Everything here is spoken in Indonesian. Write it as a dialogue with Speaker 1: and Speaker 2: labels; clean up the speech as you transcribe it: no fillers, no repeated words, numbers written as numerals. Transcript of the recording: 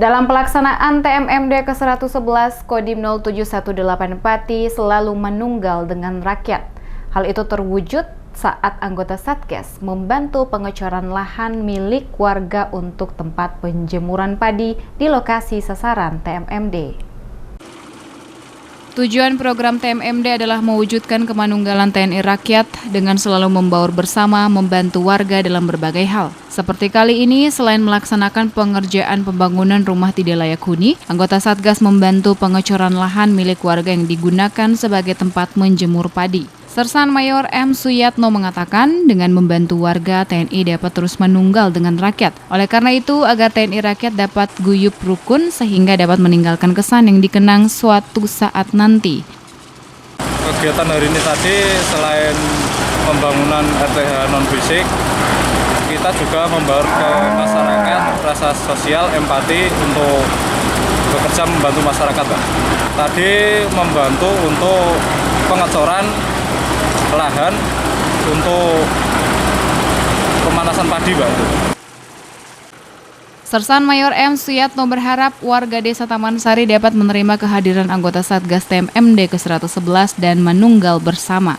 Speaker 1: Dalam pelaksanaan TMMD ke-111, Kodim 0718 Pati selalu menunggal dengan rakyat. Hal itu terwujud saat anggota Satgas membantu pengecoran lahan milik warga untuk tempat penjemuran padi di lokasi sasaran TMMD. Tujuan program TMMD adalah mewujudkan kemanunggalan TNI Rakyat dengan selalu membaur bersama membantu warga dalam berbagai hal. Seperti kali ini, selain melaksanakan pengerjaan pembangunan rumah tidak layak huni, anggota Satgas membantu pengecoran lahan milik warga yang digunakan sebagai tempat menjemur padi. Sersan Mayor M. Suyatno mengatakan, dengan membantu warga, TNI dapat terus menunggal dengan rakyat. Oleh karena itu, agar TNI Rakyat dapat guyup rukun sehingga dapat meninggalkan kesan yang dikenang suatu saat nanti.
Speaker 2: Kegiatan hari ini tadi, selain pembangunan RTH non-fisik, kita juga membaur ke masyarakat rasa sosial, empati untuk bekerja membantu masyarakat. Tadi membantu untuk pengecoran lahan untuk pemanasan padi, Pak.
Speaker 1: Sersan Mayor M. Suyatno berharap warga Desa Taman Sari dapat menerima kehadiran anggota Satgas TMMD ke-111 dan menunggal bersama.